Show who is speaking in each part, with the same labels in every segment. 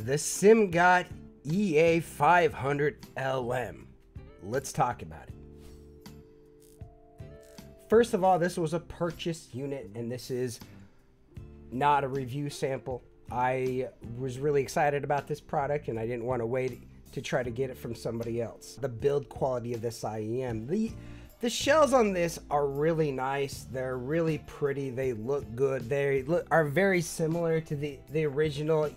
Speaker 1: the Simgot EA500LM. Let's talk about it. First of all, this was a purchased unit, and this is not a review sample. I was really excited about this product, and I didn't want to wait to try to get it from somebody else. The build quality of this IEM, the shells on this are really nice. They're really pretty. They look good. They are very similar to the original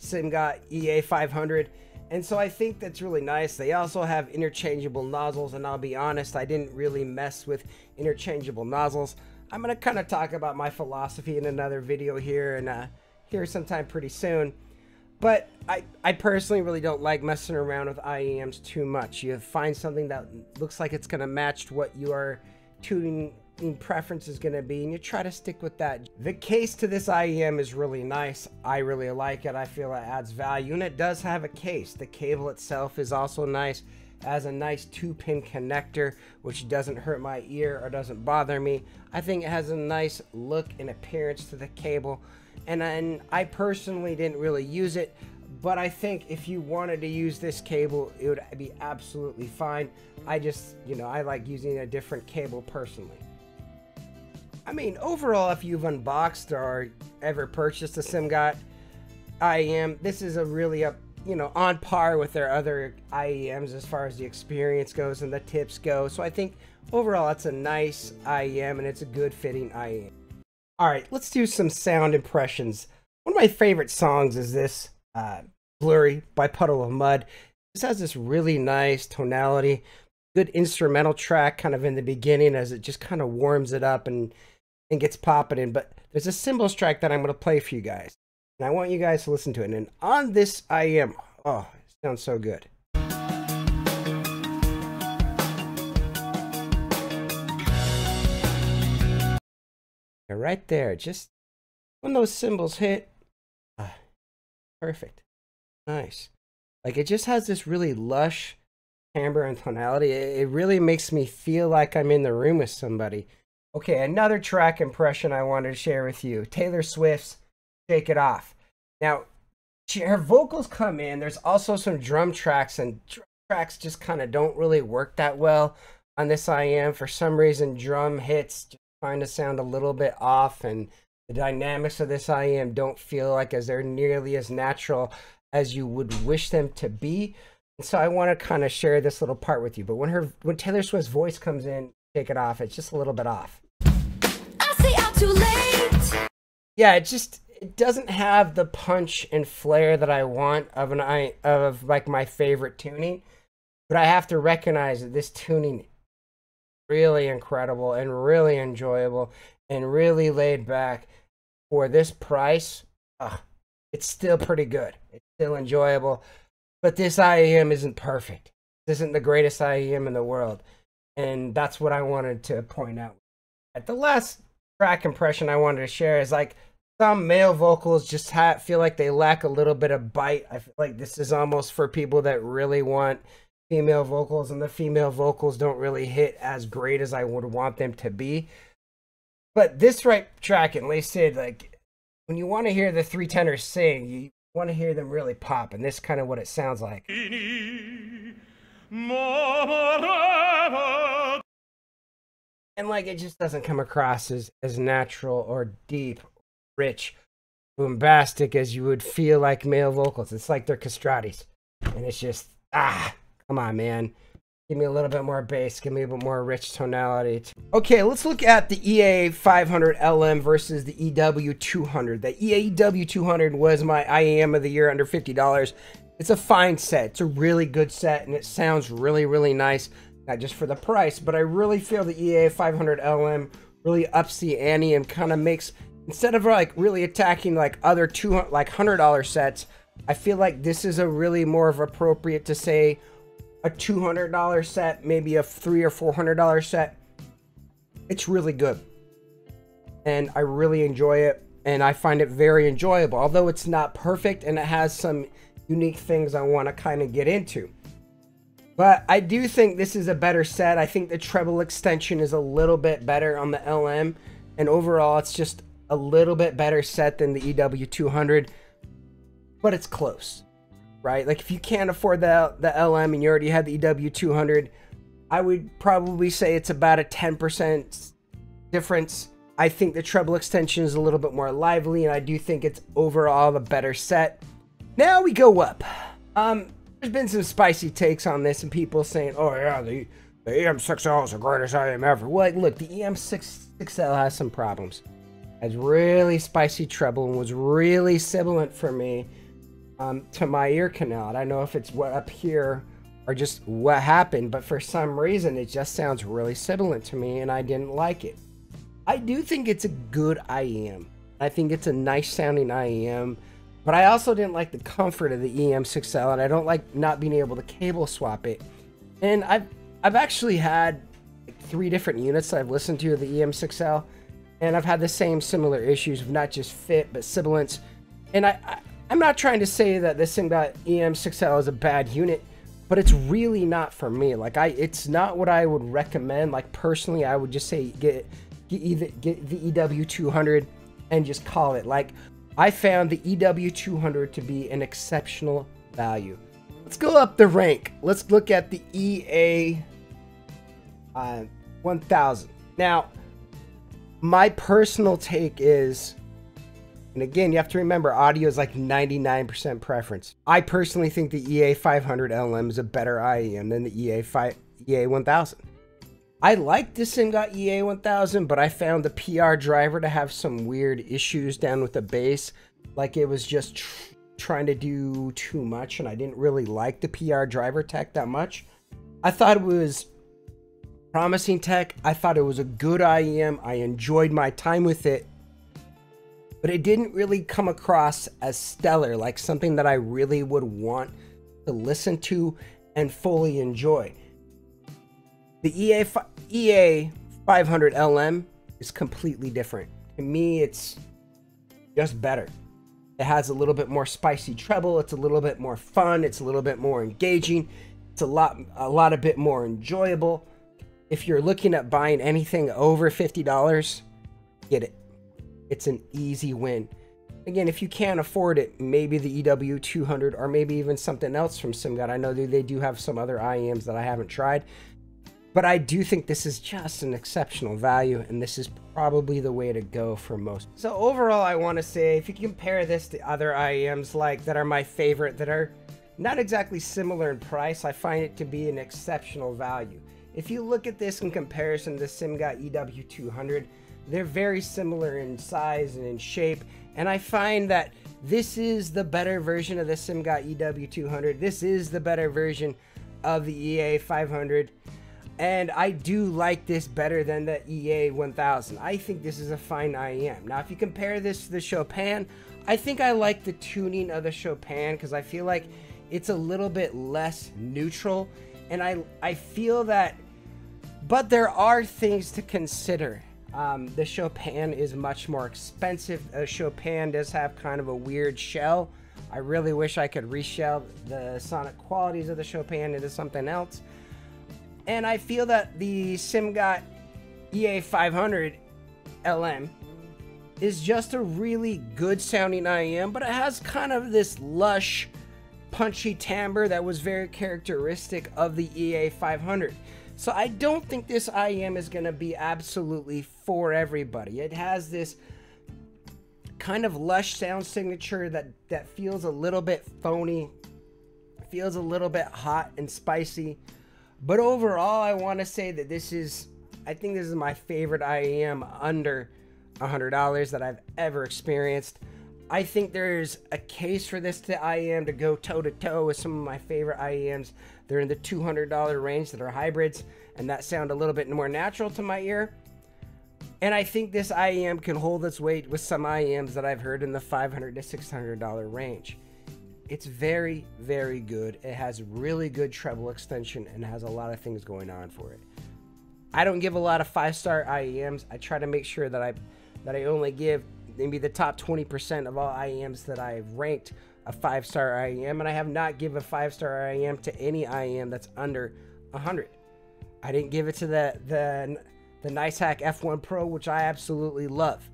Speaker 1: Simgot EA500. And so I think that's really nice. They also have interchangeable nozzles, and I'll be honest, I didn't really mess with interchangeable nozzles. I'm going to kind of talk about my philosophy in another video here and here sometime pretty soon. But I personally really don't like messing around with IEMs too much. You find something that looks like it's going to match what your tuning preference is going to be, and you try to stick with that. The case to this IEM is really nice. I really like it. I feel it adds value, and it does have a case. The cable itself is also nice. It has a nice 2-pin connector, which doesn't hurt my ear or doesn't bother me. I think it has a nice look and appearance to the cable, and I personally didn't really use it, but I think if you wanted to use this cable, it would be absolutely fine. I just, I like using a different cable personally. I mean, overall, if you've unboxed or ever purchased a Simgot IEM, this is a really on par with their other IEMs as far as the experience goes and the tips go. So I think overall it's a nice IEM, and it's a good fitting IEM. All right, let's do some sound impressions. One of my favorite songs is this Blurry by Puddle of Mud. This has this really nice tonality, good instrumental track kind of in the beginning as it just kind of warms it up and gets popping in. But there's a cymbals track that I'm going to play for you guys, and I want you guys to listen to it. And on this IEM, oh, it sounds so good. Right there, just when those cymbals hit, perfect, nice. Like, it just has this really lush timbre and tonality. It really makes me feel like I'm in the room with somebody. Okay, another track impression I wanted to share with you. Taylor Swift's Shake It Off. Now, her vocals come in. There's also some drum tracks, and drum tracks just kind of don't really work that well on this IEM. For some reason, drum hits just kind of sound a little bit off, and the dynamics of this IEM don't feel like they're nearly as natural as you would wish them to be. And so I want to kind of share this little part with you. But when Taylor Swift's voice comes in, Take It Off, it's just a little bit off. I see I'm too late. Yeah, it doesn't have the punch and flair that I want of like my favorite tuning. But I have to recognize that this tuning really incredible and really enjoyable and really laid back. For this price, it's still pretty good. It's still enjoyable, but this IEM isn't perfect. This isn't the greatest IEM in the world, and that's what I wanted to point out. At the last track impression I wanted to share is like some male vocals just feel like they lack a little bit of bite. I feel like this is almost for people that really want female vocals, and the female vocals don't really hit as great as I would want them to be. But this track, at least, like, when you want to hear the three tenors sing, you want to hear them really pop, and this is kind of what it sounds like. And like, it just doesn't come across as natural or deep, rich, bombastic as you would feel like male vocals. It's like they're castratis, and it's just, come on, man. Give me a little bit more bass. Give me a bit more rich tonality. Okay, let's look at the EA500LM versus the EW200. The EW200 was my IEM of the year under $50. It's a fine set. It's a really good set, and it sounds really, really nice. Not just for the price, but I really feel the EA500LM really ups the ante and kind of makes, instead of like really attacking like other $100 sets, I feel like this is a really more of appropriate to say a $200 set, maybe a $300 or $400 set. It's really good, and I really enjoy it, and I find it very enjoyable, although it's not perfect and it has some unique things I want to kind of get into. But I do think this is a better set. I think the treble extension is a little bit better on the LM, and overall it's just a little bit better set than the EW200. but it's close, right? Like if you can't afford the LM and you already had the EW200, I would probably say it's about a 10% difference. I think the treble extension is a little bit more lively, and I do think it's overall a better set. Now we go up. There's been some spicy takes on this, and people saying, "Oh yeah, the EM6L is the greatest IM ever." Well, look, the EM6L has some problems. Has really spicy treble and was really sibilant for me to my ear canal. I don't know if it's what up here or just what happened, but for some reason it just sounds really sibilant to me, and I didn't like it. I do think it's a good IEM. I think it's a nice sounding IEM, but I also didn't like the comfort of the EM6L, and I don't like not being able to cable swap it. And I've actually had like 3 different units that I've listened to of the EM6L, and I've had the same similar issues of not just fit but sibilance. And I'm not trying to say that the Simgot EM6L is a bad unit, but it's really not for me. Like it's not what I would recommend. Like personally, I would just say get the EW200 and just call it. Like I found the EW200 to be an exceptional value. Let's go up the rank. Let's look at the EA1000. Now, my personal take is, and again, you have to remember, audio is like 99% preference. I personally think the EA500LM is a better IEM than the EA1000. I like the Simgot EA1000, but I found the PR driver to have some weird issues down with the bass. Like it was just trying to do too much, and I didn't really like the PR driver tech that much. I thought it was promising tech. I thought it was a good IEM. I enjoyed my time with it, but it didn't really come across as stellar, like something that I really would want to listen to and fully enjoy. The EA500LM is completely different. To me, it's just better. It has a little bit more spicy treble. It's a little bit more fun. It's a little bit more engaging. It's a lot bit more enjoyable. If you're looking at buying anything over $50, get it. It's an easy win. Again, if you can't afford it, maybe the EW200 or maybe even something else from Simgot. I know they do have some other IEMs that I haven't tried, but I do think this is just an exceptional value, and this is probably the way to go for most. So overall, I want to say, if you compare this to other IEMs like that are my favorite, that are not exactly similar in price, I find it to be an exceptional value. If you look at this in comparison to the Simgot EW200, they're very similar in size and in shape, and I find that this is the better version of the Simgot EW200. This is the better version of the EA500. And I do like this better than the EA1000. I think this is a fine IEM. Now, if you compare this to the Chopin, I think I like the tuning of the Chopin because I feel like it's a little bit less neutral. And I feel that, but there are things to consider. The Chopin is much more expensive. Chopin does have kind of a weird shell. I really wish I could reshell the sonic qualities of the Chopin into something else. And I feel that the Simgot EA500LM is just a really good sounding IEM, but it has kind of this lush, punchy timbre that was very characteristic of the EA500. So I don't think this IEM is going to be absolutely for everybody. It has this kind of lush sound signature that feels a little bit phony, feels a little bit hot and spicy. But overall, I want to say that I think this is my favorite IEM under $100 that I've ever experienced. I think there's a case for this IEM to go toe-to-toe with some of my favorite IEMs. They're in the $200 range that are hybrids, and that sound a little bit more natural to my ear. And I think this IEM can hold its weight with some IEMs that I've heard in the $500 to $600 range. It's very, very good. It has really good treble extension and has a lot of things going on for it. I don't give a lot of 5-star IEMs. I try to make sure that I only give maybe the top 20% of all IEMs that I've ranked a 5-star IEM, and I have not given a 5-star IEM to any IEM that's under 100. I didn't give it to the NiceHack F1 Pro, which I absolutely love.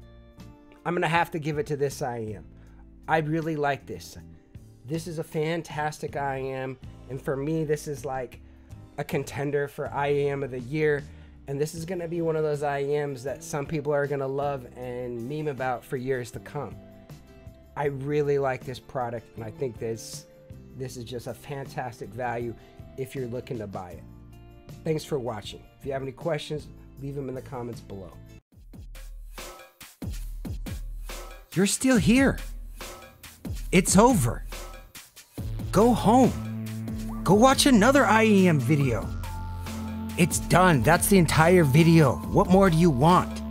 Speaker 1: I'm gonna have to give it to this IEM. I really like this. This is a fantastic IEM, and for me, this is like a contender for IEM of the year. And this is going to be one of those IEMs that some people are going to love and meme about for years to come. I really like this product, and I think this is just a fantastic value if you're looking to buy it. Thanks for watching. If you have any questions, leave them in the comments below. You're still here. It's over. Go home. Go watch another IEM video. It's done. That's the entire video. What more do you want?